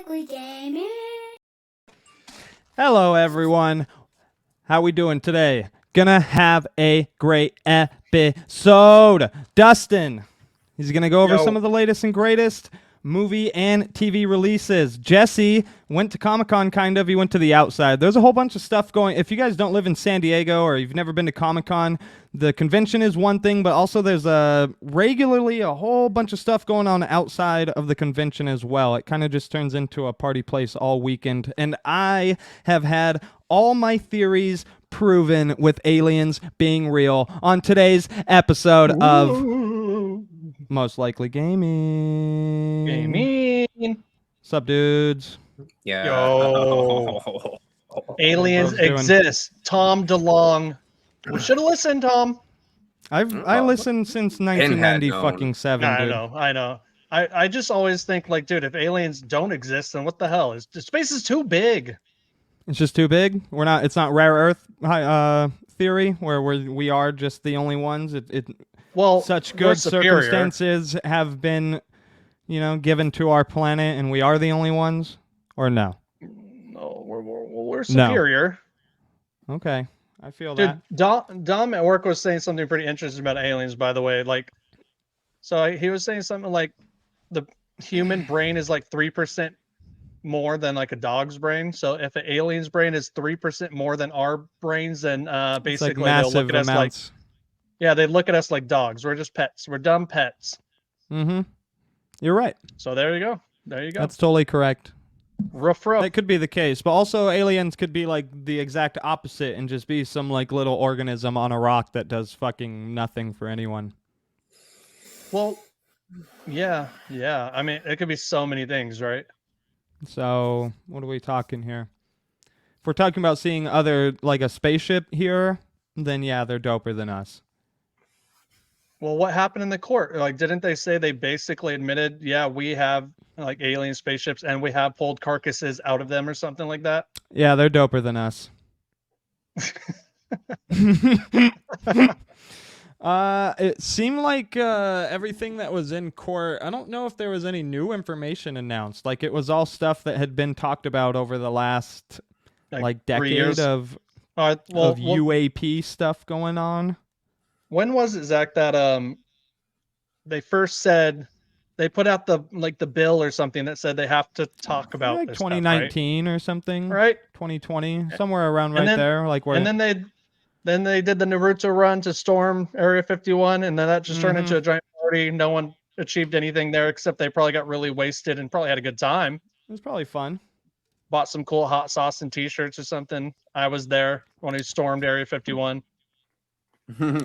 Likely Gaming. Hello, everyone. How we doing today? Gonna have a great episode. Dustin, he's gonna go over some of the latest and greatest movie and TV releases. Jesse went to Comic-Con, kind of. He went to the outside. There's a whole bunch of stuff going. If you guys don't live in San Diego or you've never been to Comic-Con, the convention is one thing, but also there's regularly a whole bunch of stuff going on outside of the convention as well. It kind of just turns into a party place all weekend. And I have had all my theories proven with aliens being real on today's episode of Most Likely Gaming. Sup, dudes? Yeah. Yo. Aliens Doing? exist. Tom DeLonge. We should have listened, Tom. I listened since 1990 fucking seven. I dude. know. I just always think, like, dude, if aliens don't exist, then what the hell? Space is too big. It's just too big. It's not rare Earth theory where we are just the only ones. Well, Such we're good superior. circumstances have been, given to our planet, and we are the only ones. Or no? No, we're superior. Okay, I feel Dude, that. Dom at work was saying something pretty interesting about aliens, by the way. Like, so he was saying something like the human brain is like 3% more than like a dog's brain. So if an alien's brain is 3% more than our brains, then It's like basically they'll massive look at us like, amounts. yeah, they look at us like dogs. We're just pets. We're dumb pets. Mm-hmm. You're right. So there you go. There you go. That's totally correct. Rough. That could be the case, but also aliens could be like the exact opposite and just be some like little organism on a rock that does fucking nothing for anyone. Well, yeah. I mean, it could be so many things, right? So, what are we talking here? If we're talking about seeing other, like a spaceship here, then yeah, they're doper than us. Well, what happened in the court? Like, didn't they say they basically admitted, yeah, we have like alien spaceships and we have pulled carcasses out of them or something like that? Yeah, they're doper than us. It seemed like everything that was in court, I don't know if there was any new information announced. Like, it was all stuff that had been talked about over the last like decade of UAP stuff going on. When was it, Zach, that they first said they put out the bill or something that said they have to talk about like this 2019 stuff, or something, right? 2020, somewhere around there. Like where, and then they did the Naruto run to storm Area 51, and then that just turned into a giant party. No one achieved anything there except they probably got really wasted and probably had a good time. It was probably fun. Bought some cool hot sauce and t-shirts or something. I was there when he stormed Area 51.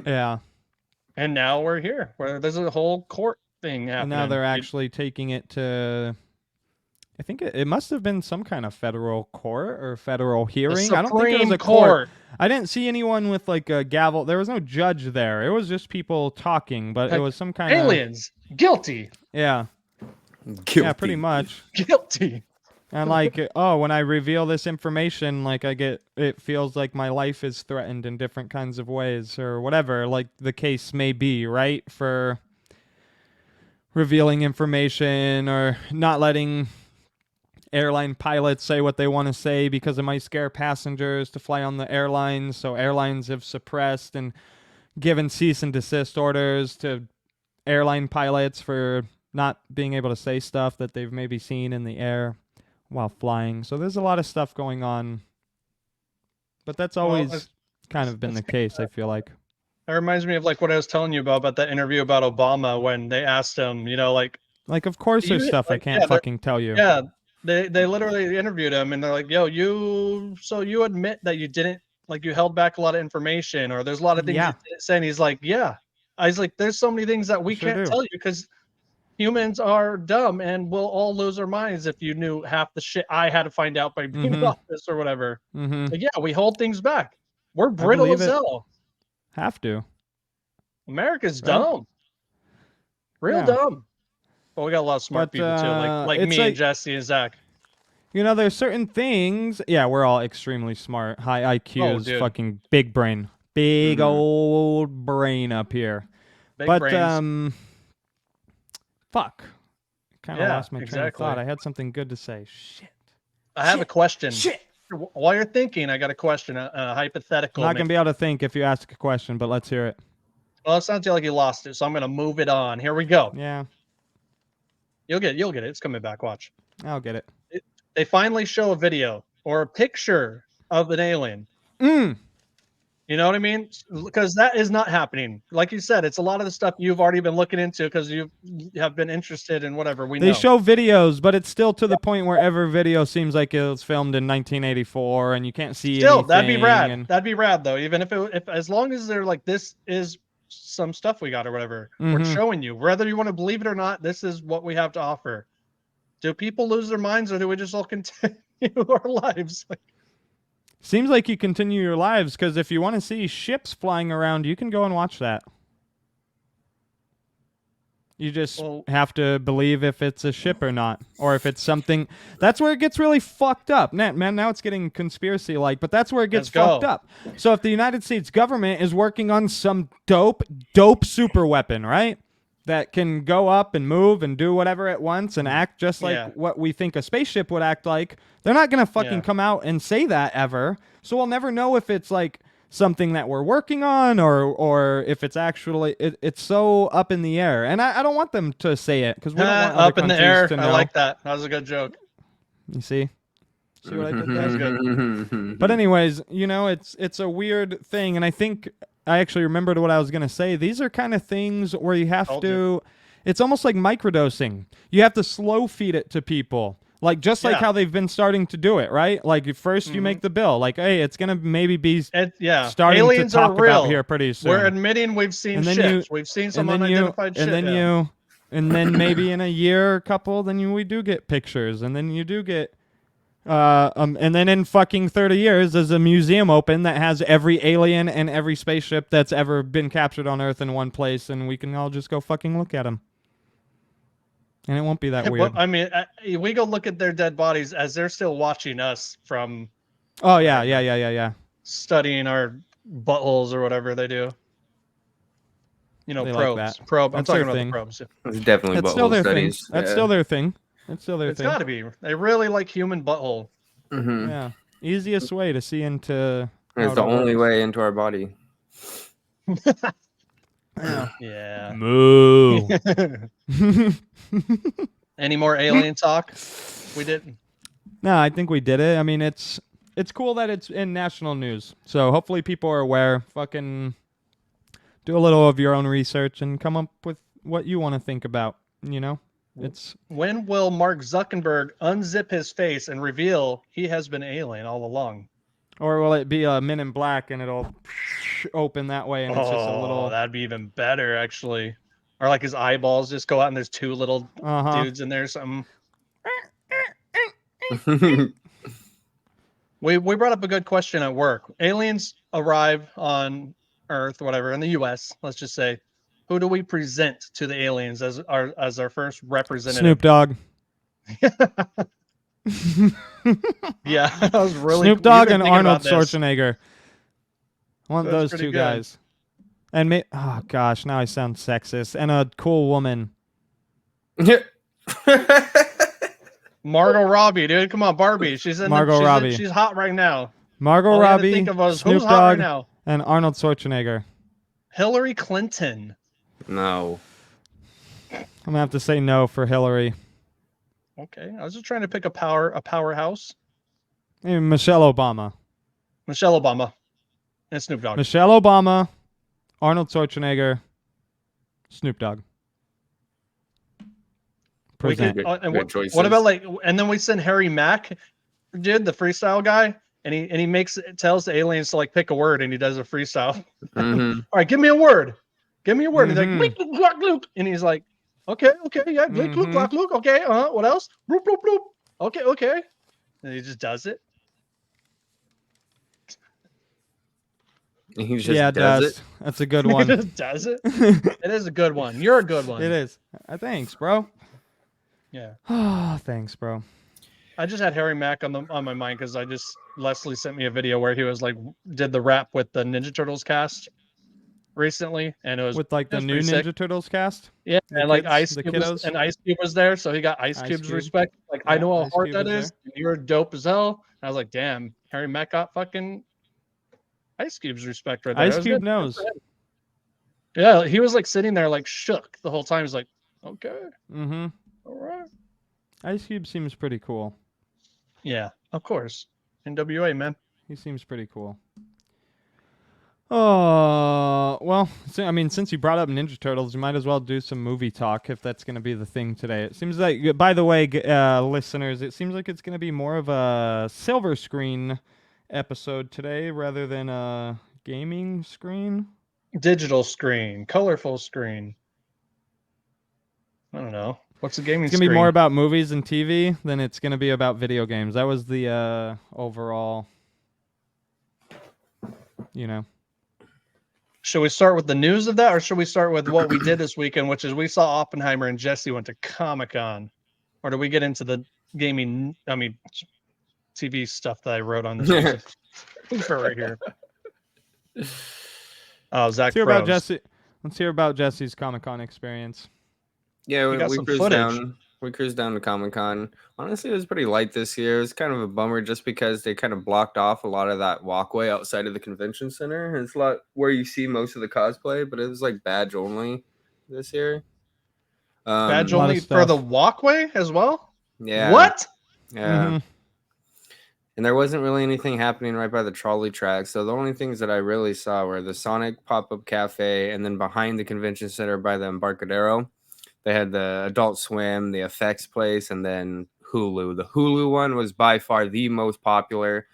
Yeah. And now we're here where there's a whole court thing happening. And now they're actually taking it to, I think it must have been some kind of federal court or federal hearing. I don't think it was a court. I didn't see anyone with like a gavel. There was no judge there. It was just people talking, but it was some kind of aliens guilty. Yeah. Guilty. Yeah, pretty much. Guilty. And like, when I reveal this information, like it feels like my life is threatened in different kinds of ways or whatever, like the case may be, right? For revealing information or not letting airline pilots say what they want to say because it might scare passengers to fly on the airlines. So airlines have suppressed and given cease and desist orders to airline pilots for not being able to say stuff that they've maybe seen in the air while flying. So there's a lot of stuff going on, but that's always kind of been the case, I feel like. That reminds me of like what I was telling you about that interview about Obama when they asked him, like of course there's stuff I can't fucking tell you. Yeah, they literally interviewed him and they're like, yo, you admit that you didn't, like, you held back a lot of information or there's a lot of things you didn't say. And he's like, yeah. I was like, there's so many things that we can't tell you because humans are dumb and we'll all lose our minds if you knew half the shit I had to find out by being in office or whatever. But yeah, we hold things back. We're brittle as hell. Have to. America's dumb. Real dumb. Well, we got a lot of smart people too, like me and Jesse and Zach. There's certain things. Yeah, we're all extremely smart. High IQs, fucking big brain. Big old brain up here. Big brains. Fuck. kind of lost my train of thought. I had something good to say. Shit. I have a question. Shit. While you're thinking, I got a question, a hypothetical. I'm not going to be able to think if you ask a question, but let's hear it. Well, it sounds like you lost it, so I'm going to move it on. Here we go. Yeah. You'll get it. It's coming back. Watch. I'll get it. They finally show a video or a picture of an alien. You know what I mean? Because that is not happening. Like you said, it's a lot of the stuff you've already been looking into because you have been interested in whatever. They show videos, but it's still to the point where every video seems like it was filmed in 1984, and you can't see anything. That'd be rad. That'd be rad, though. Even if as long as they're like, this is some stuff we got or whatever, we're showing you. Whether you want to believe it or not, this is what we have to offer. Do people lose their minds, or do we just all continue our lives? Seems like you continue your lives, because if you want to see ships flying around, you can go and watch that. You just have to believe if it's a ship or not, or if it's something. That's where it gets really fucked up. Man, now it's getting conspiracy-like, but that's where it gets fucked up. So if the United States government is working on some dope super weapon, right? That can go up and move and do whatever at once and act just like what we think a spaceship would act like. They're not going to fucking come out and say that ever. So we'll never know if it's like something that we're working on or if it's actually, it's so up in the air. And I don't want them to say it because we don't want up in the air. To know. I like that. That was a good joke. You see? See what I did there? That was good. But anyways, you know, it's a weird thing. And I think I actually remembered what I was going to say. These are kind of things where you have to, it's almost like microdosing. You have to slow feed it to people. Like, just like how they've been starting to do it, right? Like, first you make the bill. Like, hey, it's going to maybe be starting aliens to talk are real. about here pretty soon. We're admitting we've seen ships. We've seen some unidentified ships. And then maybe in a year or couple, then we do get pictures. And then you do get... and then in fucking 30 years, there's a museum open that has every alien and every spaceship that's ever been captured on Earth in one place, and we can all just go fucking look at them. And it won't be that weird. Well, I mean, we go look at their dead bodies as they're still watching us from... Oh, yeah. Studying our buttholes or whatever they do. You know, they probes. Like I'm talking about the probes. It's definitely That's butthole studies. That's still their thing. It's still their thing. It's got to be. They really like human butthole. Yeah. Easiest way to see into... It's the only way into our body. Yeah. Moo. Any more alien talk? We didn't. No, I think we did it. I mean, it's cool that it's in national news. So hopefully people are aware. Fucking do a little of your own research and come up with what you want to think about, you know? When will Mark Zuckerberg unzip his face and reveal he has been alien all along? Or will it be a Men in Black and it'll open that way and it's just a little... that'd be even better, actually. Or like his eyeballs just go out and there's two little dudes in there or something. We brought up a good question at work. Aliens arrive on Earth, whatever, in the U.S., let's just say. Who do we present to the aliens as our first representative? Snoop Dogg. Yeah, that was really Snoop Dogg and Arnold Schwarzenegger. I want those two guys. And oh gosh, now I sound sexist. And a cool woman. Margot Robbie, dude, come on, Barbie. She's hot right now. Margot Robbie, think of us. Snoop Who's Dogg, hot right now? and Arnold Schwarzenegger. Hillary Clinton. No. I'm gonna have to say no for Hillary. Okay, I was just trying to pick a powerhouse. Maybe Michelle Obama. Michelle Obama. And Snoop Dogg. Michelle Obama, Arnold Schwarzenegger, Snoop Dogg. Present. What about and then we send Harry Mack, dude, the freestyle guy, and he tells the aliens to pick a word, and he does a freestyle. Mm-hmm. All right, give me a word. Give me a word. And he's like, and he's like, okay, yeah, okay, what else? Bloop, bloop, bloop. Okay. And he just does it. He just does it. That's a good one. He just does it. It is a good one. You're a good one. It is. Thanks, bro. Yeah. Oh, thanks, bro. I just had Harry Mack on my mind because Leslie sent me a video where he was did the rap with the Ninja Turtles cast. recently, and it was with like the new sick. Ninja Turtles cast. Yeah, The and like kids, the kiddos. Ice Cube was there, so he got Ice Ice Cube's Cube. respect. Like I Yeah, know how Ice hard Cube that was is. there. And you're dope as hell. I was like, damn, Harry Met got fucking Ice Cube's respect right there. That Ice was Cube good. knows. Yeah, he was like sitting there like shook the whole time. He's like, okay, Mm-hmm. all right. Ice Cube seems pretty cool. Yeah, of course. NWA, man. He seems pretty cool. Oh, well, I mean, since you brought up Ninja Turtles, you might as well do some movie talk if that's going to be the thing today. It seems like, by the way, listeners, it seems like it's going to be more of a silver screen episode today rather than a gaming screen. Digital screen, colorful screen. I don't know. What's the gaming It's going to be more about movies and TV than it's going to be about video games. That was the overall, you know. Should we start with the news of that, or should we start with what we did this weekend, which is we saw Oppenheimer and Jesse went to Comic-Con? Or do we get into the gaming, I mean, TV stuff that I wrote on this piece right here? Oh, Zach Let's hear about Jesse. Let's hear about Jesse's Comic-Con experience. Yeah, We got we some cruised footage. down. We cruised down to Comic-Con. Honestly, it was pretty light this year. It was kind of a bummer just because they kind of blocked off a lot of that walkway outside of the convention center. It's a lot where you see most of the cosplay, but it was like badge only this year. Badge lot of only for stuff. the walkway as well? Yeah. What? Yeah. Mhm. And there wasn't really anything happening right by the trolley track. So the only things that I really saw were the Sonic pop-up cafe, and then behind the convention center by the Embarcadero, they had the Adult Swim, the FX place, and then Hulu. The Hulu one was by far the most popular.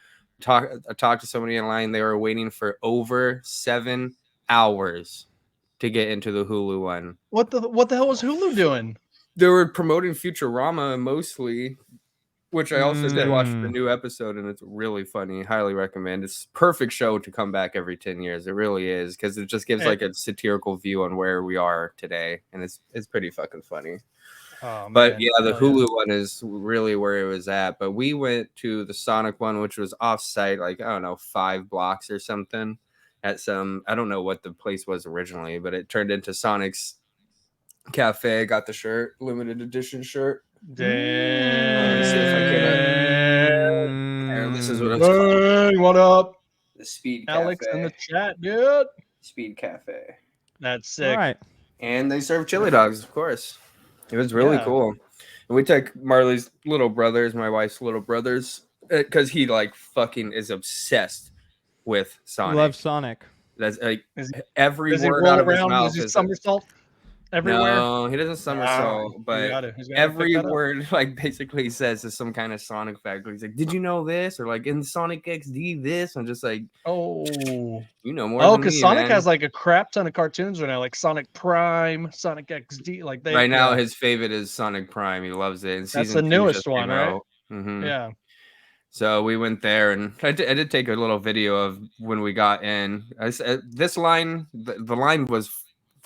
I talked to somebody in line. They were waiting for over 7 hours to get into the Hulu one. What the hell was Hulu doing? They were promoting Futurama mostly, which I also did watch the Mm. new episode, and it's really funny. Highly recommend. It's a perfect show to come back every 10 years. It really is, because it just gives like a satirical view on where we are today, and it's pretty fucking funny. Oh, But man. yeah, the Hulu one is really where it was at. But we went to the Sonic one, which was off-site, like, I don't know, 5 blocks or something at some, I don't know what the place was originally, but it turned into Sonic's Cafe. Got the shirt, limited edition shirt. Damn. Let me see if I can. Here, this is what it's Hey, what up? The Speed Alex Cafe. in the chat, dude. Speed Cafe. That's sick. All right. And they serve chili dogs, of course. It was really Yeah. cool. And we took Marley's little brothers, my wife's little brothers, because he like fucking is obsessed with Sonic. Love Sonic. That's like Does every Does he word roll out of his around? mouth Does he is somersault everywhere? No, he doesn't somersault, but He's gotta every pick that up. word like basically says is some kind of Sonic fact. He's like, "Did you know this?" Or like in Sonic XD this. I'm just like, Oh, you know more. oh, than because me, Sonic man. has like a crap ton of cartoons right now, like Sonic Prime, Sonic XD. Like they right now, yeah. his favorite is Sonic Prime. He loves it. And That's season the 2 newest just one, came right? out. Mhm. Yeah. So we went there, and I did take a little video of when we got in. This line, the line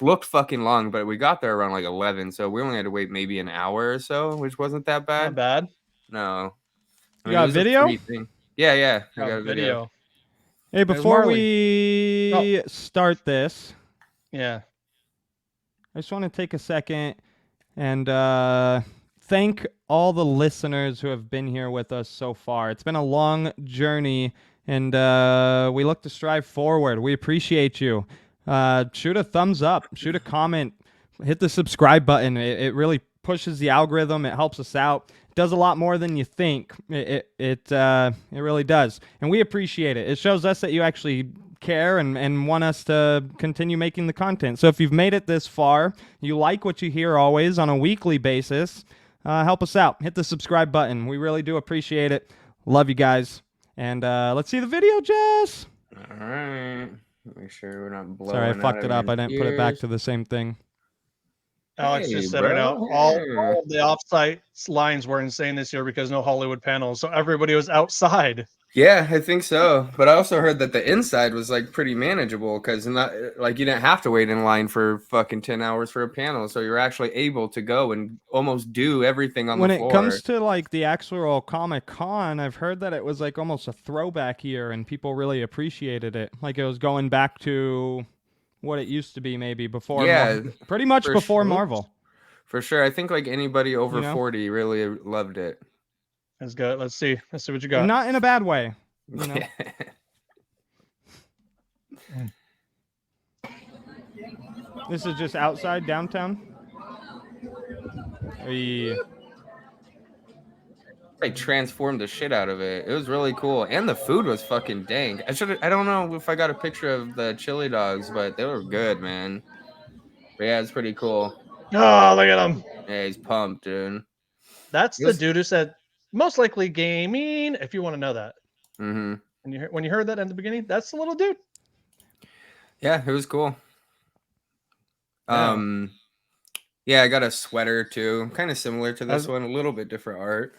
looked fucking long, but we got there around like 11, so we only had to wait maybe an hour or so, which wasn't that bad. Not bad. No, You got it was video? a free thing. Yeah, I got a video. Video. Hey, before Marley. we start this, Yeah. I just want to take a second and thank all the listeners who have been here with us so far. It's been a long journey, and we look to strive forward. We appreciate you. Shoot a thumbs up, shoot a comment, hit the subscribe button. It really pushes the algorithm. It helps us out. It does a lot more than you think. It really does, and we appreciate it. It shows us that you actually care and want us to continue making the content. So if you've made it this far, you like what you hear always on a weekly basis, help us out. Hit the subscribe button. We really do appreciate it. Love you guys. And let's see the video, Jess. All right. Make sure we're not blowing. Sorry, I fucked it up. I didn't put it back to the same thing. Alex just said it out. All of the offsite lines were insane this year because no Hollywood panels, so everybody was outside. Yeah, I think so. But I also heard that the inside was like pretty manageable because like you didn't have to wait in line for fucking 10 hours for a panel, so you're actually able to go and almost do everything on the floor. When it comes to like the actual Comic-Con, I've heard that it was like almost a throwback year and people really appreciated it. Like it was going back to what it used to be maybe before. Yeah, pretty much for before sure. Marvel. For sure. I think like anybody over You know? 40 really loved it. Let's go. Let's see what you got. And not in a bad way. You know? This is just outside downtown. They transformed the shit out of it. It was really cool, and the food was fucking dank. I don't know if I got a picture of the chili dogs, but they were good, man. But yeah, it's pretty cool. Oh, look at him. Yeah, he's pumped, dude. That's the dude who said most likely gaming. If you want to know that, mm-hmm. when you heard that in the beginning, that's the little dude. Yeah, it was cool. Yeah. Yeah, I got a sweater too, kind of similar to this one, a little bit different art.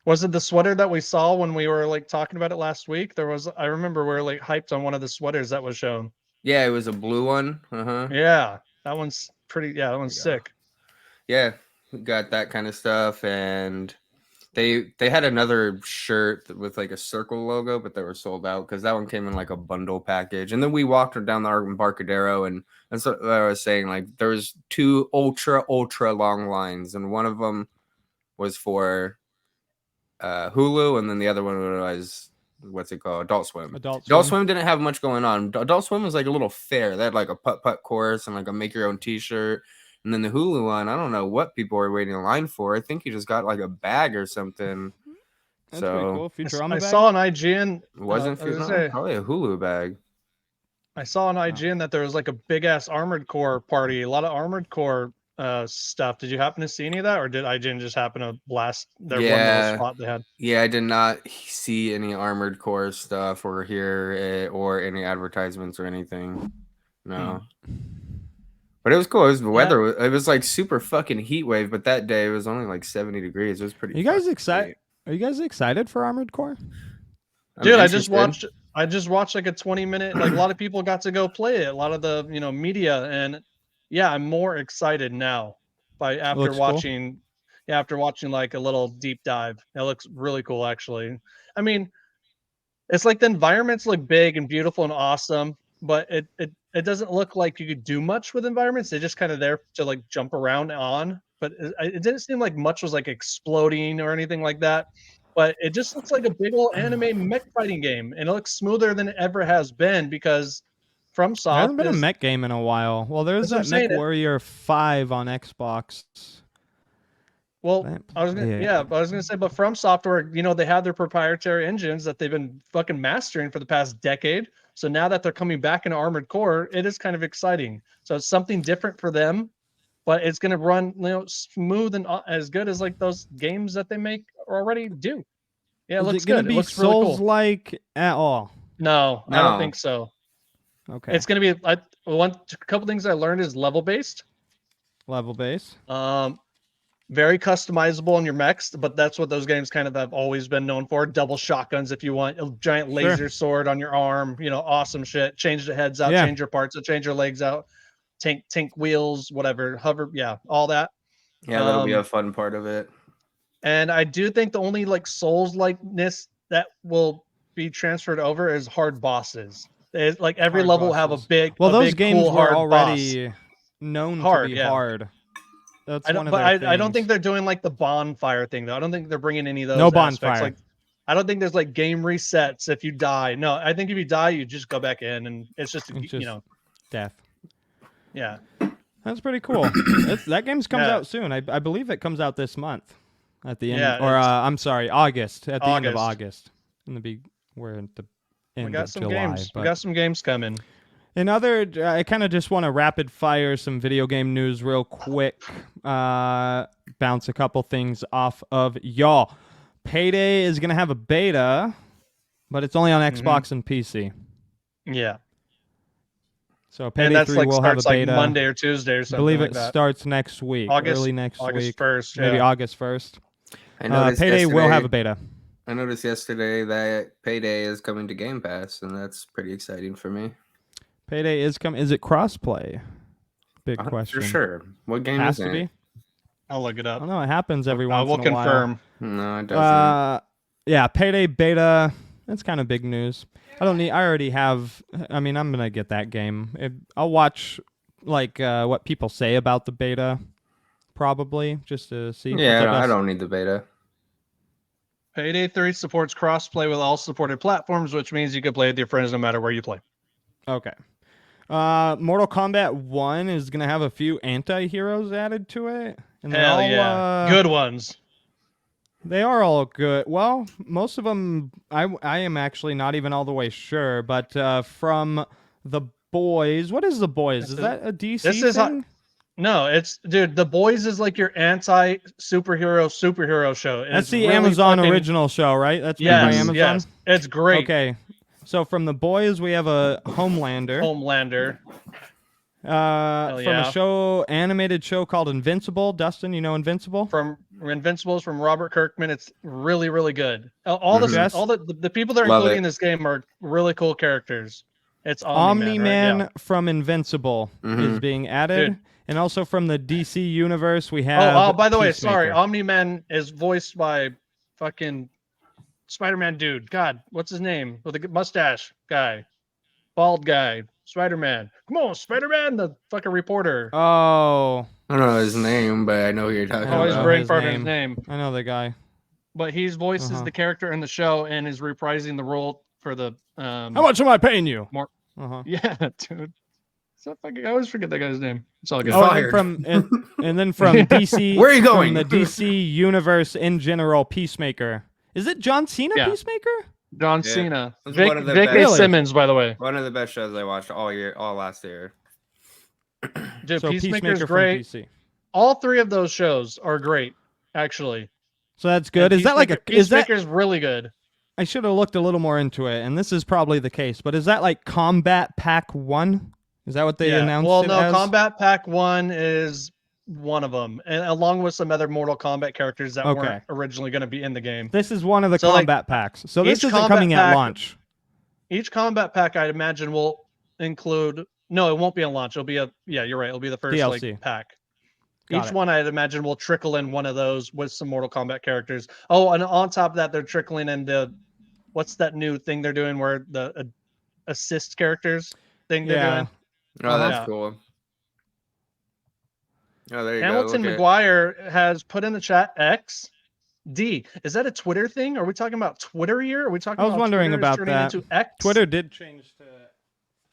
Was it the sweater that we saw when we were like talking about it last week? I remember we were like hyped on one of the sweaters that was shown. Yeah, it was a blue one. Yeah, that one's pretty. Yeah, that one's sick. Yeah, we got that kind of stuff, and they had another shirt with like a circle logo, but they were sold out because that one came in like a bundle package. And then we walked down the Embarcadero, and that's what I was saying. Like there was 2 ultra long lines, and one of them was for Hulu, and then the other one was what's it called? Adult Swim. Adult Swim didn't have much going on. Adult Swim was like a little fair. They had like a putt course and like a make your own T-shirt. And then the Hulu one, I don't know what people were waiting in line for. I think you just got like a bag or something. That's pretty cool. Futurama bag? Saw on IGN. It wasn't Futurama? Probably a Hulu bag. I saw on IGN that there was like a big ass Armored Core party, a lot of Armored Core stuff. Did you happen to see any of that, or did IGN just happen to blast their one little spot they had? Yeah, I did not see any Armored Core stuff or hear or any advertisements or anything. No. But it was cool. It was the weather. It was like super fucking heat wave, but that day it was only like 70 degrees. It was pretty. Are you guys excited? Are you guys excited for Armored Core? Dude, I just watched like a 20-minute. Like a lot of people got to go play it. A lot of the media, and yeah, I'm more excited now after watching like a little deep dive. It looks really cool, actually. I mean, it's like the environments look big and beautiful and awesome, but it doesn't look like you could do much with environments. They're just kind of there to like jump around on, but it didn't seem like much was like exploding or anything like that. But it just looks like a big old anime mech fighting game, and it looks smoother than it ever has been because FromSoft there hasn't been a mech game in a while. Well, there's that Mech Warrior 5 on Xbox. Well, I was gonna say, but From Software, they have their proprietary engines that they've been fucking mastering for the past decade. So now that they're coming back into Armored Core, it is kind of exciting. So it's something different for them, but it's gonna run, smooth and as good as like those games that they make already do. Yeah, it looks good. It looks Souls-like really cool. At all? No, I don't think so. Okay. It's gonna be a couple things I learned is level based. Level based. Very customizable in your mechs, but that's what those games kind of have always been known for. Double shotguns if you want, a giant laser sword on your arm, awesome shit. Change the heads out, change your parts out, change your legs out, tank wheels, whatever, hover, all that. Yeah, that'll be a fun part of it. And I do think the only like Souls-likeness that will be transferred over is hard bosses. Like every level will have a big, those big, games cool, were hard already boss. known to be hard. That's one of their things. I don't think they're doing like the bonfire thing though. I don't think they're bringing any of those. No bonfire. Like, I don't think there's like game resets if you die. No, I think if you die, you just go back in, and it's just death. Yeah, that's pretty cool. That game comes out soon. I believe it comes out this month, at the end, or I'm sorry, August. At the end of August. We're at the end of July. We got some games coming. I kind of just want to rapid fire some video game news real quick. Bounce a couple things off of y'all. Payday is going to have a beta, but it's only on Xbox and PC. Yeah. So Payday 3 will have a beta. Like Monday or Tuesday or something. I believe it starts next week. Early next week. August 1st. Maybe August 1st. Payday will have a beta. I noticed yesterday that Payday is coming to Game Pass, and that's pretty exciting for me. Payday is coming. Is it crossplay? Big question. For sure. What game has is to be? I'll look it up. I don't know. It happens every once in a while. We'll confirm. No, it doesn't. Yeah, Payday beta That's kind of big news. I don't need. I already have. I mean, I'm gonna get that game. I'll watch like what people say about the beta, probably just to see. Yeah, I don't need the beta. Payday 3 supports cross-play with all supported platforms, which means you can play with your friends no matter where you play. Okay. Mortal Kombat 1 is gonna have a few anti-heroes added to it. And Hell yeah, good ones. They are all good. Well, most of them, I am actually not even all the way sure, but from The Boys, what is The Boys? Is that a DC thing? No, it's dude. The Boys is like your anti-superhero show. That's the really Amazon original show, right? That's made by Amazon. Yes, it's great. Okay, so from The Boys, we have a Homelander. From a show, animated show called Invincible. Dustin, you know Invincible? From Invincible is from Robert Kirkman. It's really, really good. All the people they're including in this game are really cool characters. It's Omni-Man right? From Invincible is being added. Dude. And also from the DC universe, we have. Oh, by the way, sorry. Omni-Man is voiced by fucking Spider-Man dude. God, what's his name? With the mustache guy, bald guy, Spider-Man. Come on, Spider-Man, the fucking reporter. Oh, I don't know his name, but I know who you're talking about. Always brain fart his name. I know the guy. But he's voices the character in the show and is reprising the role for the. How much am I paying you? More. Yeah, dude. I always forget that guy's name. It's all good. Oh, and then from DC. Where are you going? From the DC universe in general, Peacemaker. Is it John Cena? Peacemaker. John Cena. Vic A. Simmons, by the way. One of the best shows I watched all last year. Dude, so Peacemaker's great. All three of those shows are great, actually. So that's good. Is that like a Peacemaker's really good? I should have looked a little more into it, and this is probably the case. But is that like Combat Pack 1? Is that what they announced? Well, no, Combat Pack 1 is one of them, and along with some other Mortal Kombat characters that weren't originally going to be in the game. This is one of the combat packs. So this isn't coming at launch. Each combat pack, I'd imagine, will include. No, it won't be on launch. It'll be you're right. It'll be the first DLC. Pack. Each one, I'd imagine, will trickle in one of those with some Mortal Kombat characters. Oh, and on top of that, they're trickling into what's that new thing they're doing where the assist characters thing they're doing. Oh, that's cool. Oh, there you Hamilton go. McGuire has put in the chat XD. Is that a Twitter thing? Are we talking about Twitter here? Are we talking? I was wondering about that. Into X? Twitter did change to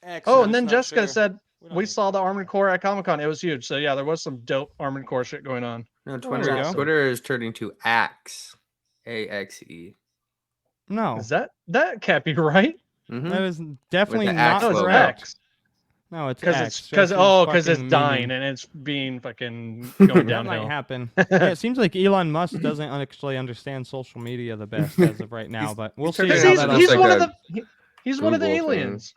X. Oh, and then Jessica said we saw the Armored Core at Comic-Con. It was huge. So yeah, there was some dope Armored Core shit going on. No, Twitter is turning to Axe. AXE. No. That can't be right? Mm-hmm. That is definitely not correct. No, it's because it's dying and it's being fucking going downhill. That might happen. Yeah, it seems like Elon Musk doesn't actually understand social media the best as of right now, but we'll see. He's one of the aliens.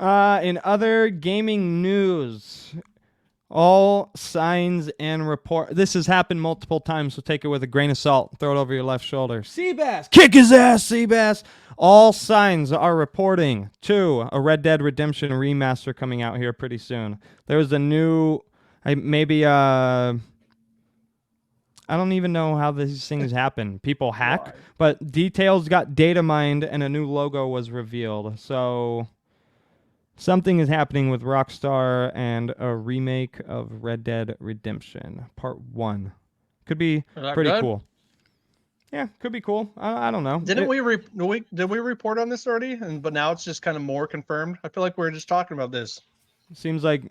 In other gaming news, all signs and report. This has happened multiple times, so take it with a grain of salt. Throw it over your left shoulder. Seabass, kick his ass, Seabass. All signs are reporting to a Red Dead Redemption remaster coming out here pretty soon. There's a new, I don't even know how these things happen. People hack, but details got data mined and a new logo was revealed. So something is happening with Rockstar and a remake of Red Dead Redemption Part 1. Could be pretty cool. Yeah, could be cool. I don't know. Did we report on this already? But now it's just kind of more confirmed. I feel like we're just talking about this. Seems like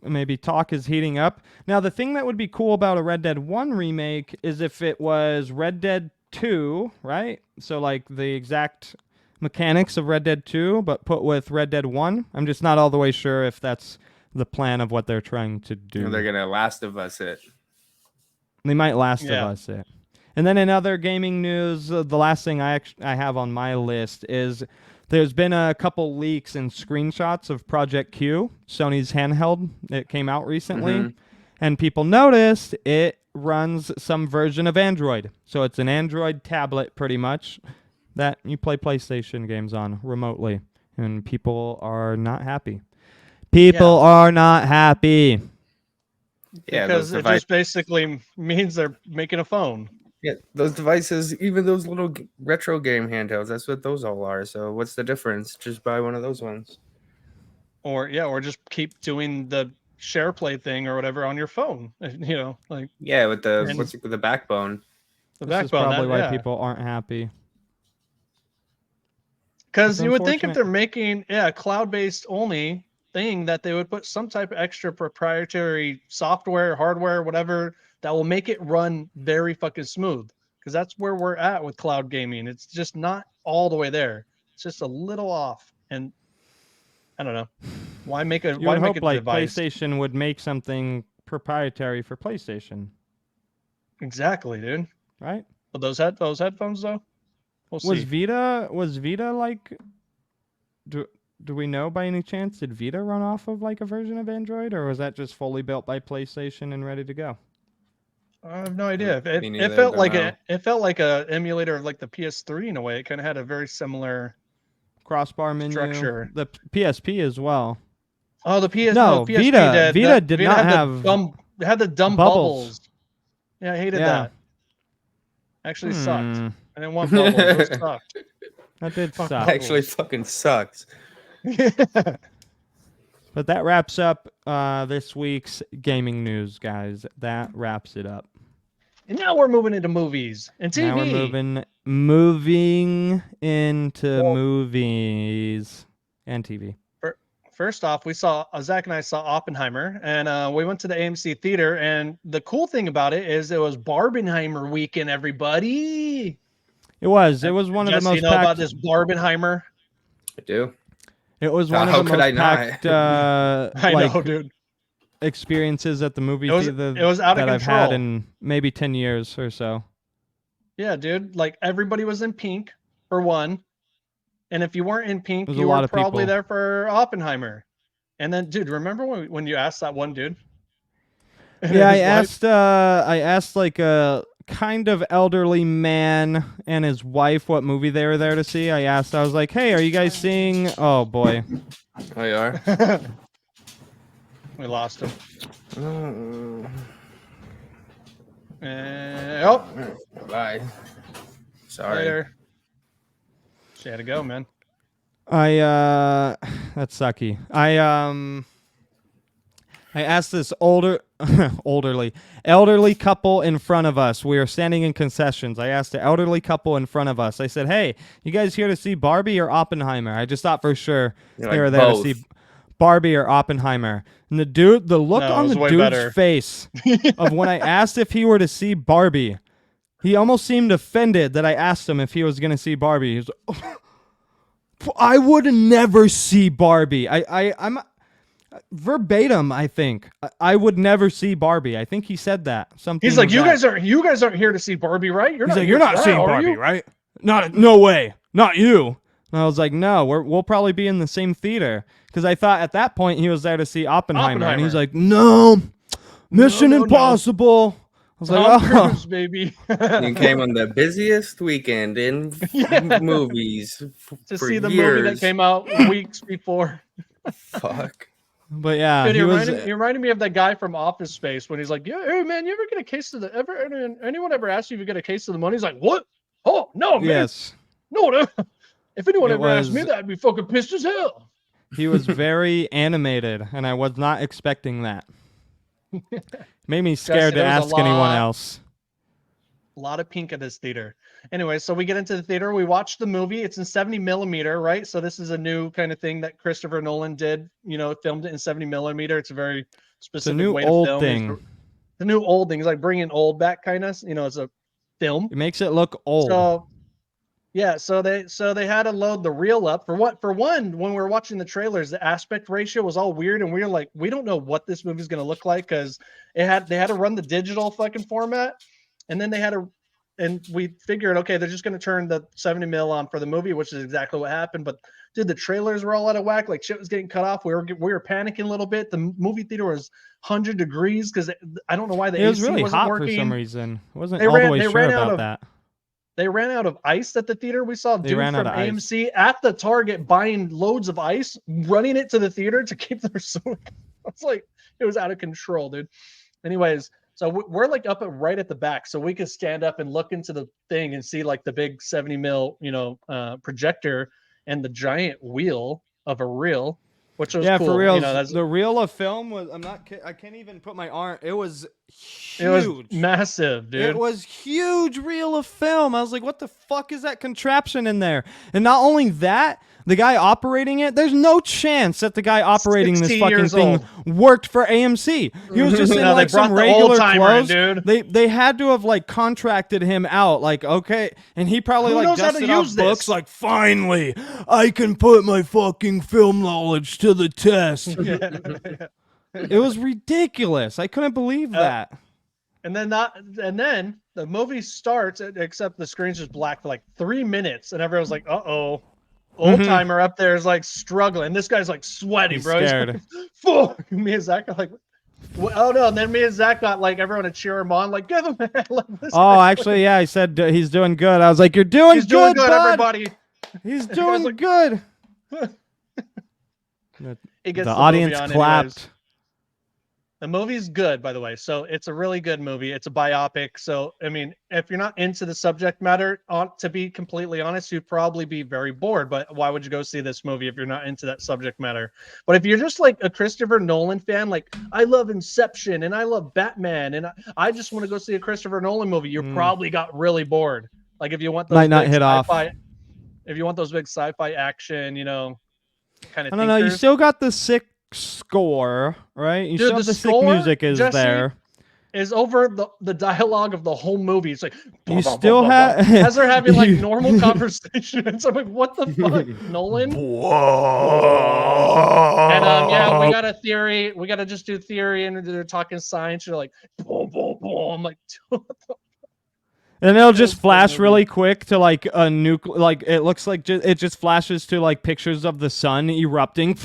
maybe talk is heating up. Now, the thing that would be cool about a Red Dead 1 remake is if it was Red Dead 2, right? So like the exact mechanics of Red Dead 2, but put with Red Dead 1. I'm just not all the way sure if that's the plan of what they're trying to do. They're gonna Last of Us it. They might Last of Us it. And then in other gaming news, the last thing I have on my list is there's been a couple leaks and screenshots of Project Q, Sony's handheld. It came out recently, and people noticed it runs some version of Android. So it's an Android tablet pretty much that you play PlayStation games on remotely, and people are not happy. People are not happy. Yeah, because it just basically means they're making a phone. Yeah, those devices, even those little retro game handhelds, that's what those all are. So what's the difference? Just buy one of those ones. Or just keep doing the share play thing or whatever on your phone. Like Yeah, with the and with the backbone. the This is backbone. probably That why yeah, people aren't happy. because It's you would think if unfortunate. they're making cloud-based only thing that they would put some type of extra proprietary software, hardware, whatever that will make it run very fucking smooth. Because that's where we're at with cloud gaming. It's just not all the way there. It's just a little off. And I don't know. Why make You would a hope like device? PlayStation would make something proprietary for PlayStation, Exactly, dude. right? But those headphones though, we'll Was see. Vita like do do we know by any chance, did Vita run off of like a version of Android, or was that just fully built by PlayStation and ready to go? I have no idea. It, Me it neither. felt Don't like know. it felt like a emulator of like the PS3 in a way. It kind of had a very similar Crossbar menu, structure. the PSP as well. Oh, the No, PSP Vita did. Vita did Vita not had have the dumb bubbles. bubbles. Yeah, I hated Yeah. that. Actually sucked. Hmm. I didn't want bubbles. Those sucked. That did Fuck suck. bubbles. Actually, fucking sucks. But that wraps up this week's gaming news, guys. That wraps it up. And now we're moving into movies and TV. Now we're moving into movies and TV. First off, we saw Zach and I saw Oppenheimer, and we went to the AMC theater. And the cool thing about it is it was Barbenheimer weekend. Everybody, It was one of the most you know packed. about this Barbenheimer? I do. It was one How of the could most I not? packed I like know, dude. experiences at the movie It was theater out of that I've had control. in maybe 10 years or so. Yeah, dude. Like everybody was in pink for one, and if you weren't in pink, There's a you lot were of probably people. there for Oppenheimer. And then, dude, remember when you asked that one dude? And Yeah, his wife? I asked like a kind of elderly man and his wife what movie they were there to see. I was like, "Hey, are you guys seeing?" Oh boy. Oh, you are? We lost him. Oh, bye. Sorry. Later. She had to go, man. That's sucky. I asked this elderly couple in front of us. We were standing in concessions. I asked the elderly couple in front of us. I said, "Hey, you guys here to see Barbie or Oppenheimer?" I just thought for sure You're they like, were there both. to see Barbie or Oppenheimer. And the look No, it on was the way dude's better. face of when I asked if he were to see Barbie, he almost seemed offended that I asked him if he was going to see Barbie. He was like, I would never see Barbie. I'm verbatim. I think I would never see Barbie. I think he said that. Something. He's like, of you that. guys aren't here to see Barbie, right? He's like, you're not seeing Barbie, right? No way, not you. And I was like, no, we'll probably be in the same theater because I thought at that point he was there to see Oppenheimer. And he's like, no, Mission Impossible. I was like, Tom Cruise, baby. You came on the busiest weekend in movies to for see the years. movie that came out weeks before. Fuck. But yeah, Dude, he he reminded me of that guy from Office Space when he's like, "Yeah, hey man, you ever get a case of the anyone ever asked you if you get a case of the money?" He's like, "What? Oh no, man, yes. no. If anyone It ever asked me was- that, I'd be fucking pissed as hell." He was very animated, and I was not expecting that. Made me scared to there was a ask anyone lot- else. A lot of pink at this theater. Anyway, so we get into the theater. We watch the movie. It's in 70 millimeter, right? So this is a new kind of thing that Christopher Nolan did. You know, filmed it in 70 millimeter. It's a very specific It's a new way old to film. thing. The new old thing is like bringing old back, kind of. You know, as a film. It makes it look old. So, yeah. So they had to load the reel up for what? For one, when we were watching the trailers, the aspect ratio was all weird, and we were like, we don't know what this movie's gonna look like because they had to run the digital fucking format. And then and we figured, okay, they're just going to turn the 70 mil on for the movie, which is exactly what happened. But dude, the trailers were all out of whack. Like shit was getting cut off. We were panicking a little bit. The movie theater was 100 degrees because I don't know why the it was AC really wasn't hot working. for some reason. I wasn't They all ran- the way they sure ran out about of- that. They ran out of ice at the theater. We saw They dude ran from out of ice. AMC at the Target buying loads of ice, running it to the theater to keep their soda. It's like it was out of control, dude. Anyways, So we're like up right at the back, so we could stand up and look into the thing and see like the big 70 mil, projector and the giant wheel of a reel, which was for cool. real. That's The reel of film was. I can't even put my arm. It was huge. it was massive, dude. It was huge reel of film. I was like, what the fuck is that contraption in there? And not only that, the guy operating it, there's no chance that the guy operating this fucking thing worked for AMC. He was just in No, like some regular clothes. dude. They had to have like contracted him out. Like, okay. And he probably like dusted off books like, finally, I can put my fucking film knowledge to the test. It was ridiculous. I couldn't believe that. And then the movie starts, except the screen's just black for like 3 minutes, and everyone's like, "Uh-oh." Old timer up there is like struggling. This guy's like sweating, bro. Scared. He's like, fuck. Me and Zach are like, oh no. And then me and Zach got like everyone to cheer him on, like, give him actually, yeah, he said he's doing good. I was like, you're doing good, bud. Everybody. He's doing good. He gets the audience clapped. Anyways. The movie's good, by the way. So it's a really good movie. It's a biopic. So, I mean, if you're not into the subject matter, to be completely honest, you'd probably be very bored. But why would you go see this movie if you're not into that subject matter? But if you're just like a Christopher Nolan fan, like I love Inception and I love Batman and I just want to go see a Christopher Nolan movie, you probably got really bored. Like if you want those might not hit off. If you want those big sci-fi action, kind of. I don't know. You still got the sick score, right? You Dude, still have the sick music is Jesse, there. Is over the dialogue of the whole movie. It's like you still have as they're having like normal conversations. I'm like, what the fuck, Nolan? And yeah, we got a theory. We got to just do theory, and they're talking science. You're like, boom, boom, boom. I'm like, and it'll just flash really quick to like a nuclear. Like it looks like it just flashes to like pictures of the sun erupting.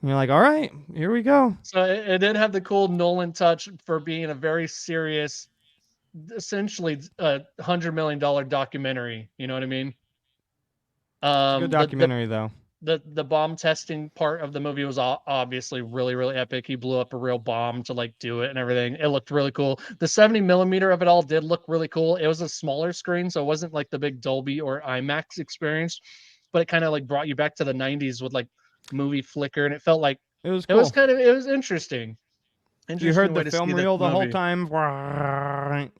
And you're like, all right, here we go. So it did have the cool Nolan touch for being a very serious, essentially $100 million documentary. You know what I mean? Good documentary, though. The bomb testing part of the movie was obviously really, really epic. He blew up a real bomb to like do it and everything. It looked really cool. The 70 millimeter of it all did look really cool. It was a smaller screen, so it wasn't like the big Dolby or IMAX experience, but it kind of like brought you back to the 90s with like movie flicker, and it felt like it was cool. It was interesting. You heard the film reel the whole time,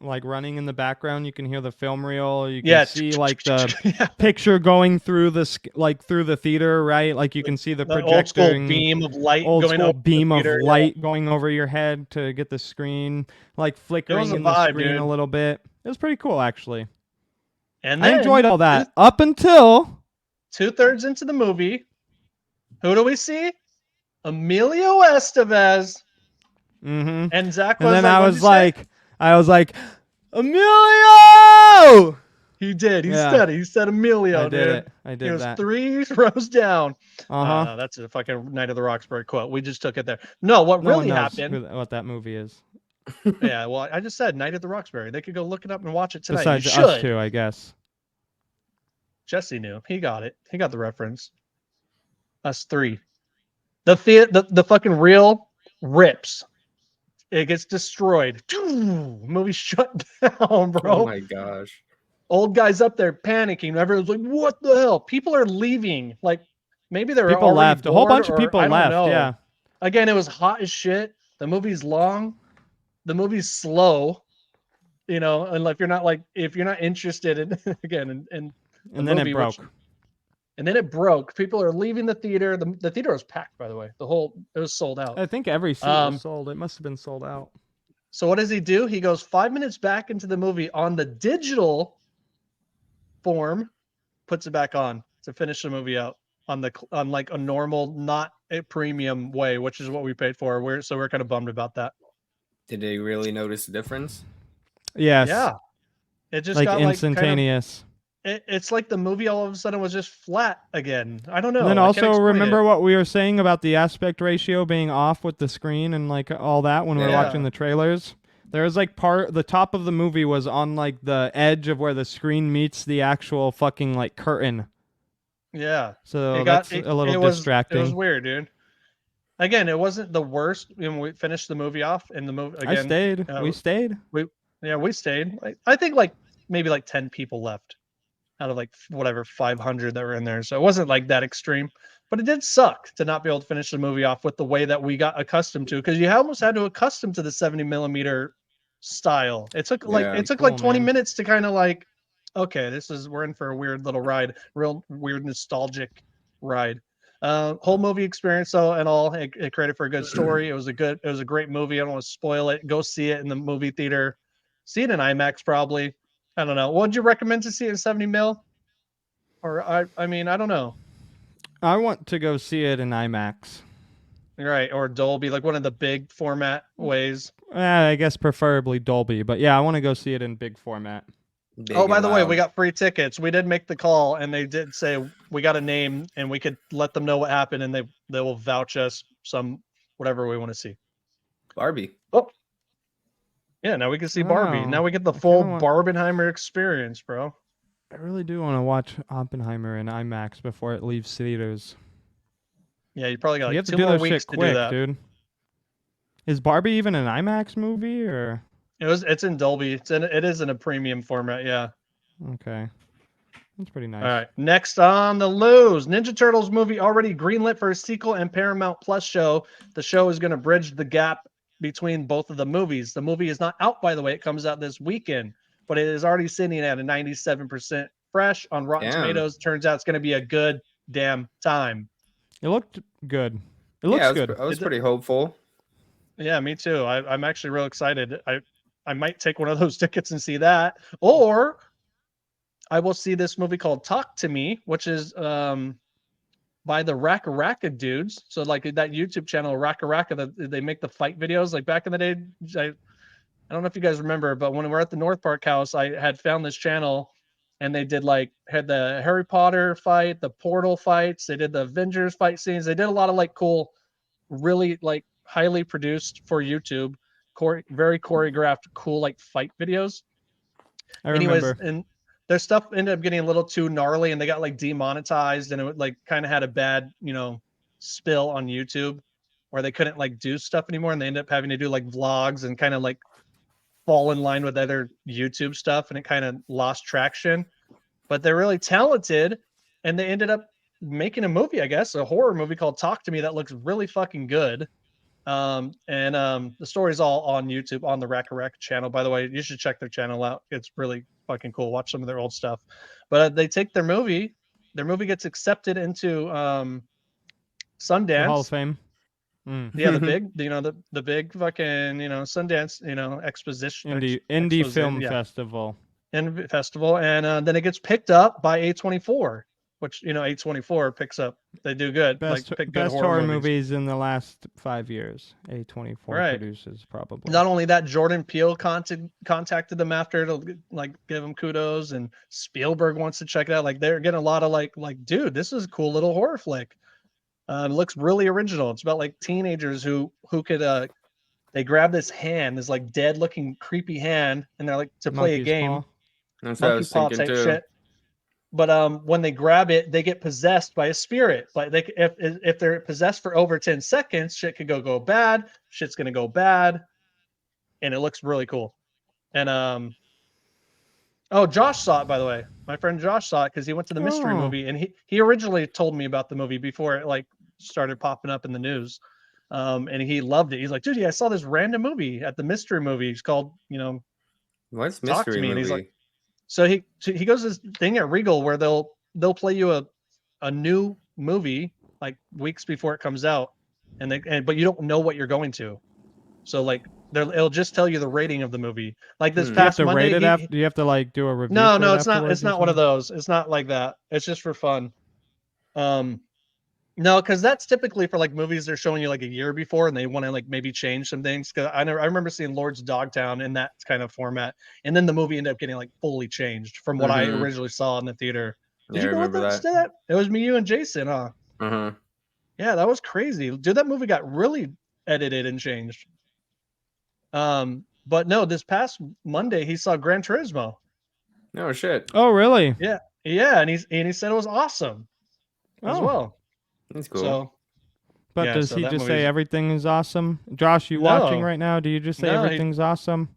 like running in the background. You can hear the film reel. You can see like the picture going through through the theater, right? Like you can see the projector, old school beam of light, going over your head to get the screen like flickering in the screen a little bit. It was pretty cool, actually. And I enjoyed all that up until 2/3 into the movie. Who do we see? Emilio Estevez. And Zach was I was like, Emilio! He did. He said Emilio, I did it. I did he was that. 3 rows down. That's a fucking Night of the Roxbury quote. We just took it there. No, what really happened. What that movie is. Yeah, well, I just said Night of the Roxbury. They could go look it up and watch it tonight. Besides us two, I guess. Jesse knew. He got it. He got the reference. Us 3. The fucking reel rips. It gets destroyed. Movie shut down, bro. Oh my gosh. Old guys up there panicking. Everyone's like, what the hell? People are leaving. Like, maybe they're people left. A whole bunch of people left. Yeah. Again, it was hot as shit. The movie's long. The movie's slow. And if you're not interested in again in and then it broke. And then it broke. People are leaving the theater. The theater was packed, by the way. It was sold out. I think every seat was sold. It must have been sold out. So what does he do? He goes 5 minutes back into the movie on the digital form, puts it back on to finish the movie out on like a normal, not a premium way, which is what we paid for. We're kind of bummed about that. Did they really notice the difference? Yes. Yeah. It just like got instantaneous. It's like the movie all of a sudden was just flat again. I don't know. And then also remember what we were saying about the aspect ratio being off with the screen and like all that when we were watching the trailers. There was like the top of the movie was on like the edge of where the screen meets the actual fucking like curtain. Yeah. So that's a little distracting. It was weird, dude. again, it wasn't the worst. We finished the movie off, and the movie again. I stayed. We stayed. We stayed. I think like maybe like 10 people left out of like whatever 500 that were in there. So it wasn't like that extreme, but it did suck to not be able to finish the movie off with the way that we got accustomed to, because you almost had to accustom to the 70mm style. It took like Yeah. 20 minutes to kind of like, okay, we're in for a weird little ride, real weird nostalgic ride. Whole movie experience though and all, it created for a good story. It was a great movie. I don't want to spoil it. Go see it in the movie theater. See it in IMAX probably. I don't know. Would you recommend to see it in 70 mil? Or I mean, I don't know. I want to go see it in IMAX. Right, or Dolby, like one of the big format ways. I guess preferably Dolby, but yeah, I want to go see it in big format. Oh, by the way, we got free tickets. We did make the call, and they did say we got a name, and we could let them know what happened, and they will vouch us some whatever we want to see. Barbie. Oh, yeah. Now we can see Barbie. Now we get the full Barbenheimer experience, bro. I really do want to watch Oppenheimer in IMAX before it leaves theaters. Yeah, you probably got like you have to 2 do more those weeks shit to quick, do that, dude. Is Barbie even an IMAX movie or? It's in Dolby. It is in a premium format. Yeah. Okay. That's pretty nice. All right. Next on the loose, Ninja Turtles movie already greenlit for a sequel and Paramount Plus show. The show is going to bridge the gap between both of the movies. The movie is not out, by the way. It comes out this weekend, but it is already sitting at a 97% fresh on Rotten Tomatoes. Turns out it's going to be a good damn time. It looked good. It looks good. I was pretty hopeful. Yeah, me too. I'm actually real excited. I might take one of those tickets and see that, or I will see this movie called Talk to Me, which is by the Raka Raka dudes. So like that YouTube channel, Raka Raka, they make the fight videos. Like back in the day, I don't know if you guys remember, but when we were at the North Park house, I had found this channel, and they did had the Harry Potter fight, the Portal fights, they did the Avengers fight scenes. They did a lot of like cool, really like highly produced for YouTube, very choreographed, cool like fight videos. Remember. And their stuff ended up getting a little too gnarly, and they got like demonetized, and it like kind of had a bad, spill on YouTube, where they couldn't like do stuff anymore, and they ended up having to do like vlogs and kind of like fall in line with other YouTube stuff, and it kind of lost traction. But they're really talented, and they ended up making a movie, I guess, a horror movie called Talk to Me that looks really fucking good. The story's all on YouTube on the Raka Raka channel. By the way, you should check their channel out. It's really fucking cool. Watch some of their old stuff. But they take their movie gets accepted into Sundance. The Hall of Fame. Yeah, the big, the big fucking, Sundance, exposition. Indie Film Festival. And festival, and then it gets picked up by A24, which A24 picks up. They do good. Best horror movies in the last 5 years. A24 produces probably. Not only that, Jordan Peele contacted them after to like give them kudos, and Spielberg wants to check it out. Like they're getting a lot of like, dude, this is a cool little horror flick. It looks really original. It's about like teenagers who could they grab this hand, this like dead looking creepy hand, and they're like to play a game. Paw. That's what I was thinking too. Shit. But when they grab it, they get possessed by a spirit. Like if they're possessed for over 10 seconds, shit could go bad. Shit's gonna go bad, and it looks really cool. And Josh saw it, by the way. My friend Josh saw it because he went to the mystery movie, and he originally told me about the movie before it like started popping up in the news. And he loved it. He's like, dude, I saw this random movie at the mystery movie. It's called, what's Talk mystery to Me. movie? And he's like, so he goes to this thing at Regal where they'll play you a new movie like weeks before it comes out, but you don't know what you're going to. So like it'll just tell you the rating of the movie. Like this past Monday, rate it after. Do you have to like do a review? No, it's not. It's not one of those. It's not like that. It's just for fun. No, because that's typically for like movies they're showing you like a year before, and they want to like maybe change some things. Because I remember seeing Lords of Dogtown in that kind of format, and then the movie ended up getting like fully changed from what I originally saw in the theater. Did you remember that? It was me, you, and Jason, huh? Yeah, that was crazy, dude. That movie got really edited and changed. But no, this past Monday he saw Gran Turismo. No shit. Oh really? Yeah, and he said it was awesome as well. That's cool. So, But Yeah, does so he that just say movie's everything is awesome? Josh, you watching no, right now? Do you just say no, everything's awesome?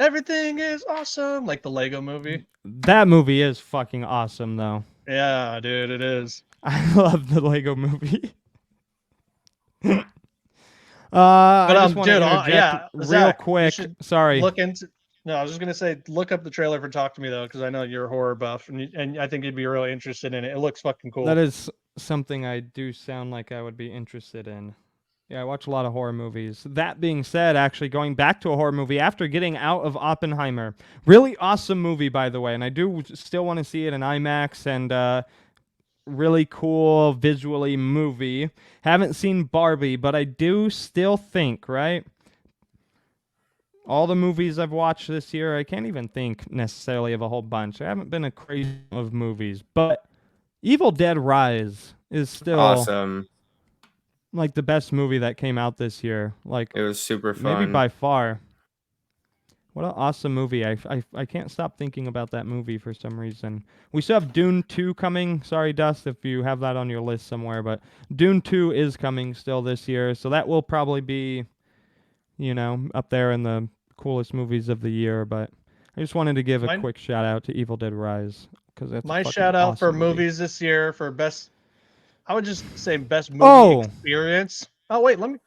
everything is awesome, like the Lego movie. That movie is fucking awesome, though. Yeah, dude, it is. I love the Lego movie. But I just want to dude, interject yeah, real Zach, you quick. should Sorry. look into. No, I was just gonna say, look up the trailer for Talk to Me though, because I know you're a horror buff, and I think you'd be really interested in it. It looks fucking cool. That is something I do sound like I would be interested in. Yeah, I watch a lot of horror movies. That being said, actually going back to a horror movie after getting out of Oppenheimer. Really awesome movie, by the way, and I do still want to see it in IMAX and really cool visually movie. Haven't seen Barbie, but I do still think, right? All the movies I've watched this year, I can't even think necessarily of a whole bunch. I haven't been a crazy of movies, but Evil Dead Rise is still Awesome. like the best movie that came out this year. Like It was super maybe fun. by far. What an awesome movie. I can't stop thinking about that movie for some reason. We still have Dune 2 coming. Sorry, Dust, if you have that on your list somewhere, but Dune 2 is coming still this year, so that will probably be, up there in the coolest movies of the year, but I just wanted to give a My quick shout out to Evil Dead Rise because that's a my fucking shout out for awesome movie. movies this year for best. I would just say best movie Oh, experience. Oh wait, let me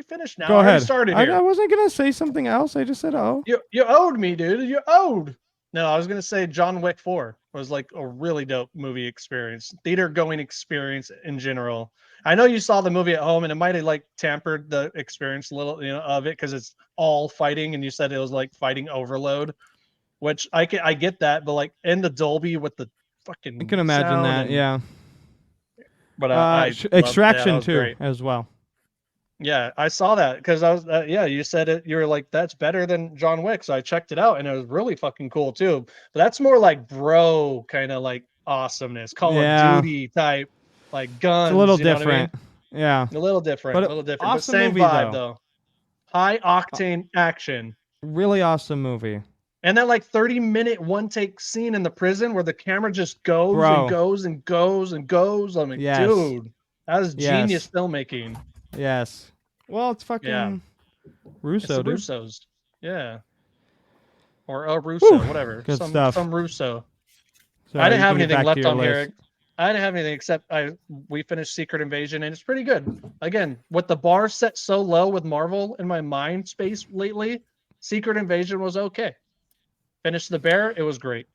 finish now. go I already ahead. started I here. wasn't gonna say something else. I just said oh. You owed me, dude. You owed. No, I was gonna say John Wick 4 was like a really dope movie experience, theater going experience in general. I know you saw the movie at home, and it might have like tampered the experience a little, of it because it's all fighting, and you said it was like fighting overload, which I get that, but like in the Dolby with the I fucking can imagine sound that. and Yeah. but I loved that. That Extraction was too, great. as well. Yeah, I saw that because I was yeah, you said it. You were like, that's better than John Wick, so I checked it out, and it was really fucking cool too. But that's more like bro kind of like awesomeness, Call of Yeah, Duty type, like it's a little guns. You know what I mean? different. Yeah, A little different, but but awesome same movie vibe though. though. High octane action. Really awesome movie, And that like 30-minute one take scene in the prison where the camera just goes and bro. goes and goes and goes. I'm like, Yes, dude, that is genius yes, filmmaking. yes. Well, it's Yeah. fucking It's the Russo, dude. Russos. Yeah. Or a Whew, Russo, whatever. good Some stuff. Russo. I Sorry, didn't you have can get anything back to left your on list. here. I didn't have anything except we finished Secret Invasion and it's pretty good. Again, with the bar set so low with Marvel in my mind space lately, Secret Invasion was okay. Finished the Bear, it was great.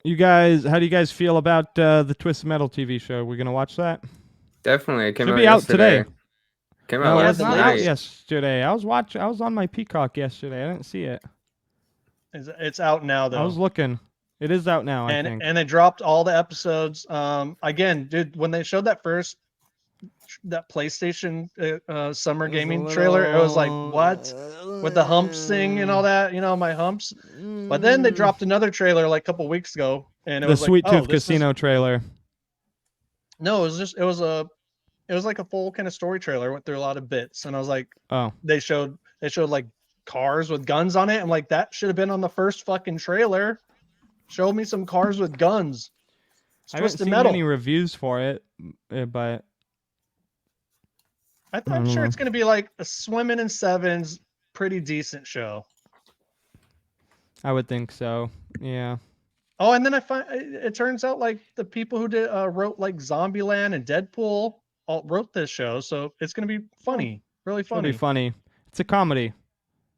You guys, how do you guys feel about the Twisted Metal TV show? We're gonna watch that. Definitely. It came Should out be out yesterday. today. Came out No, last it's not out night. yesterday. I was on my Peacock yesterday. I didn't see it. It's out now though. I was looking. It is out now, I think. And they dropped all the episodes. Again, dude, when they showed that PlayStation summer gaming trailer, it was like, what? With the humps thing and all that, my humps. But then they dropped another trailer like a couple weeks ago, and it The was Sweet like, Tooth Casino trailer. No, it was like a full kind of story trailer. Went through a lot of bits, and I was like, Oh, they showed like cars with guns on it. I'm like, that should have been on the first fucking trailer. Show me some cars with guns. It's I haven't Twisted seen Metal. any reviews for it, but I'm sure it's going to be like a Swimming in Sevens, pretty decent show. I would think so. Yeah. Oh, and then it turns out like the people who wrote like Zombieland and Deadpool all wrote this show, so it's going to be funny, really It'll funny. be funny. It's a comedy.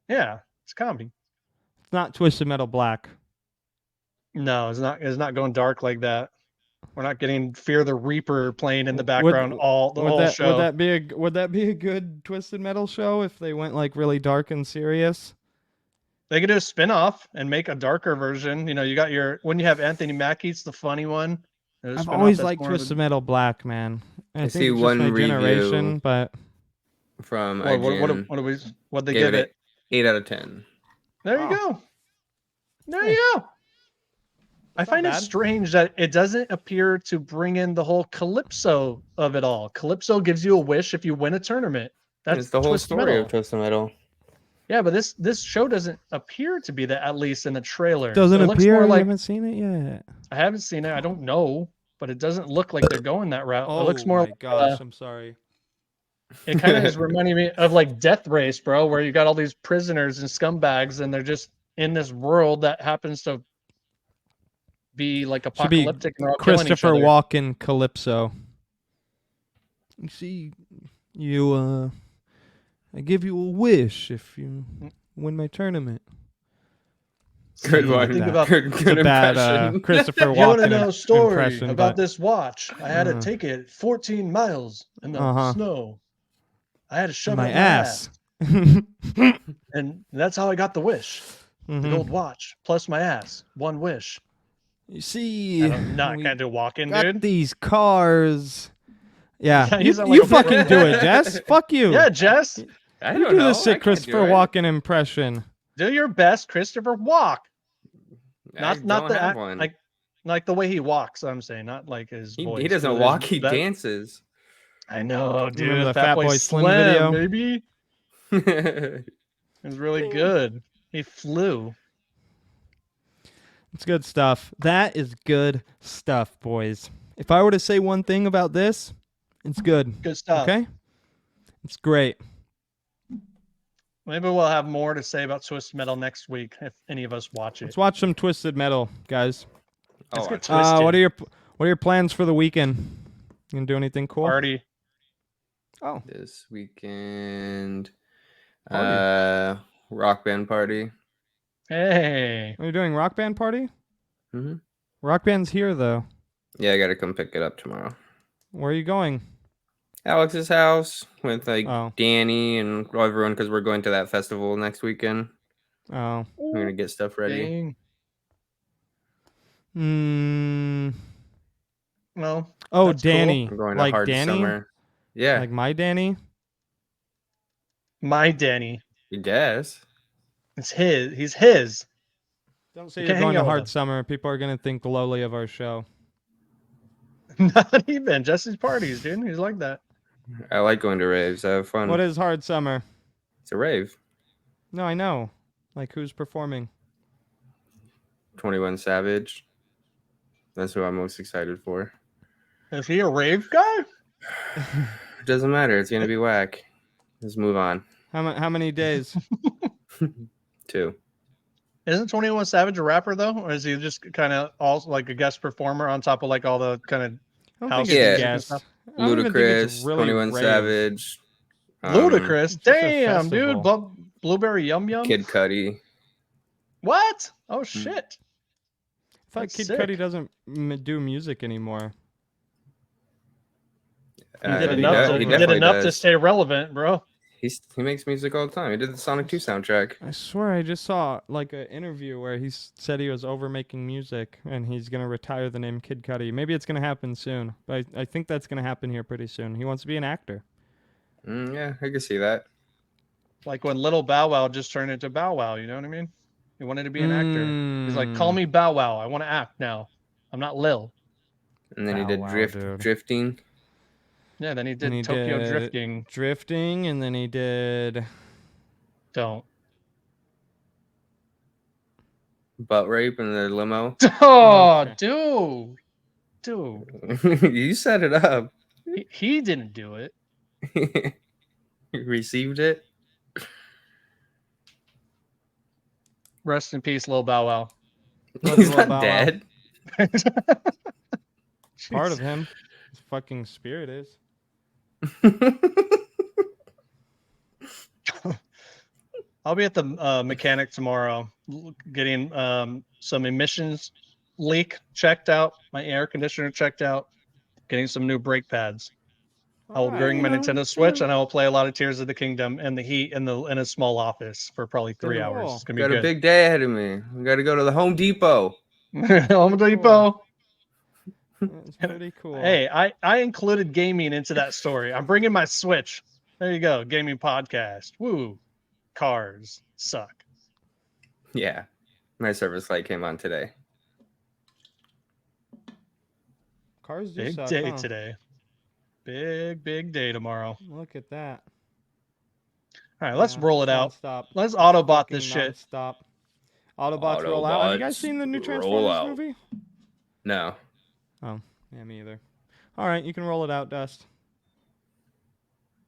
Yeah, it's comedy. It's not Twisted Metal Black. No, it's not. It's not going dark like that. We're not getting Fear the Reaper playing in the background whole show. Would that be a good Twisted Metal show if they went like really dark and serious? They could do a spin-off and make a darker version. You got when you have Anthony Mackie's the funny one. I've always liked Twisted Metal Black, man. I think see it's just one my review generation, but from what they give it? 8 out of 10. There you go. There you go. I find it strange that it doesn't appear to bring in the whole Calypso of it all. Calypso gives you a wish if you win a tournament. That's the whole story of Twisted Metal. Yeah, but this show doesn't appear to be that, at least in the trailer. Doesn't it appear. More like, you haven't seen it yet. I haven't seen it. I don't know, but it doesn't look like they're going that route. Oh, it looks more. My gosh, I'm sorry. It kind of is reminding me of like Death Race, bro, where you got all these prisoners and scumbags, and they're just in this world that happens to be like Should be apocalyptic, and they're all killing each Christopher other. Walken Calypso. You see, I give you a wish if you win my tournament. Good one. Think about good It's a bad impression. Christopher you want to Walken know a story impression. about But this watch? I had to take it 14 miles in the snow. I had to shove it my up my ass. And that's how I got the wish. The gold watch plus my ass. One wish. You see, I can't do walking, got dude. these cars. Yeah, he's you, on, like, you a fucking bridge. do it, Jess. Fuck you. Yeah, Jess. I You don't do know. this I sick can't Christopher do it. Walken impression. Do your best, Christopher. Walk. I Not don't the have one. like the way he walks. I'm saying, not like his voice. He doesn't walk. He dances. I know, dude. Remember the Fat Boy Slim Slim, video? baby. It was really good. He flew. It's good stuff. That is good stuff, boys. If I were to say one thing about this, it's good. Good stuff. Okay? It's great. Maybe we'll have more to say about Twisted Metal next week if any of us watch it. Let's watch some Twisted Metal, guys. Let's get twisted. What are your plans for the weekend? You gonna do anything cool? Party. Oh, This weekend, Party. rock band party. Hey. Are you doing rock band party? Mm-hmm. Rock band's here though. Yeah, I gotta come pick it up tomorrow. Where are you going? Alex's house with like Oh. Danny and everyone because we're going to that festival next weekend. Oh. We're gonna get stuff ready. Dang. Well. Oh, Danny. Cool. We're going to like Hard Danny? Summer. Yeah. Like my Danny? My Danny. I guess. It's his. He's his. Don't say You you're can't going hang to out with Hard him. Summer. People are gonna think lowly of our show. Not even. Jesse's parties, dude. He's like that. I like going to raves. I have fun. What is Hard Summer? It's a rave. No, I know. Like who's performing? 21 Savage. That's who I'm most excited for. Is he a rave guy? It doesn't matter. It's gonna be whack. Let's move on. How many days? 2. Isn't 21 Savage a rapper though, or is he just kind of also like a guest performer on top of like all the kind of I don't house think it's Yeah. a guest. stuff? I don't even think it's Ludacris, really 21 rave. Savage. Ludacris? it's just a Damn, dude. festival. Blueberry Yum Yum. Kid Cudi. What? Oh shit. I thought That's Kid sick. Cudi doesn't do music anymore. He did He enough, does- he to, did definitely enough to does. stay relevant, bro. He makes music all the time. He did the Sonic 2 soundtrack. I swear I just saw like an interview where he said he was over making music and he's gonna retire the name Kid Cudi. Maybe it's gonna happen soon, but I think that's gonna happen here pretty soon. He wants to be an actor. Yeah, I can see that. Like when Little Bow Wow just turned into Bow Wow, you know what I mean? He wanted to be an actor. He's like, call me Bow Wow. I want to act now. I'm not Lil. And then he Bow did Wow, dude. drifting. Yeah, then he did And he Tokyo did Drifting. Drifting, and then he did. Don't. Butt rape in the limo. Oh, Okay. dude. You set it up. He didn't do it. You received it. Rest in peace, Lil Bow Wow. He's Lil not Bow Wow. dead. Part of him. His fucking spirit is. I'll be at the mechanic tomorrow getting some emissions leak checked out, my air conditioner checked out, getting some new brake pads. I will bring my Nintendo Switch and I will play a lot of Tears of the Kingdom in the heat in a small office for probably 3 Cool. hours. It's gonna be Got good. a big day ahead of me. We got to go to the Home Depot. Home Depot. It's pretty cool. Hey, I included gaming into that story. I'm bringing my Switch. There you go, gaming podcast. Woo, cars suck. Yeah, my service light came on today. Cars do Big suck, day huh? today. Big day tomorrow. Look at that. All right, let's roll it out. Stop. Let's Autobot this shit. Stop. Autobots roll out. Have you guys Autobots seen the new roll Transformers out. movie? No. Oh, yeah, me either. All right, you can roll it out, Dust.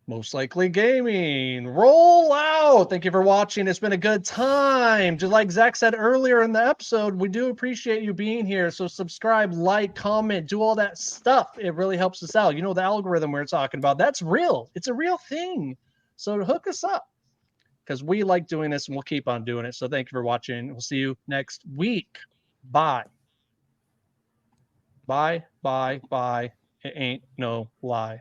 Most Likely Gaming. Roll out. Thank you for watching. It's been a good time. Just like Zach said earlier in the episode, we do appreciate you being here. So subscribe, like, comment, do all that stuff. It really helps us out. You know, the algorithm we're talking about, that's real. It's a real thing. So hook us up because we like doing this and we'll keep on doing it. So thank you for watching. We'll see you next week. Bye. Bye, bye, bye. It ain't no lie.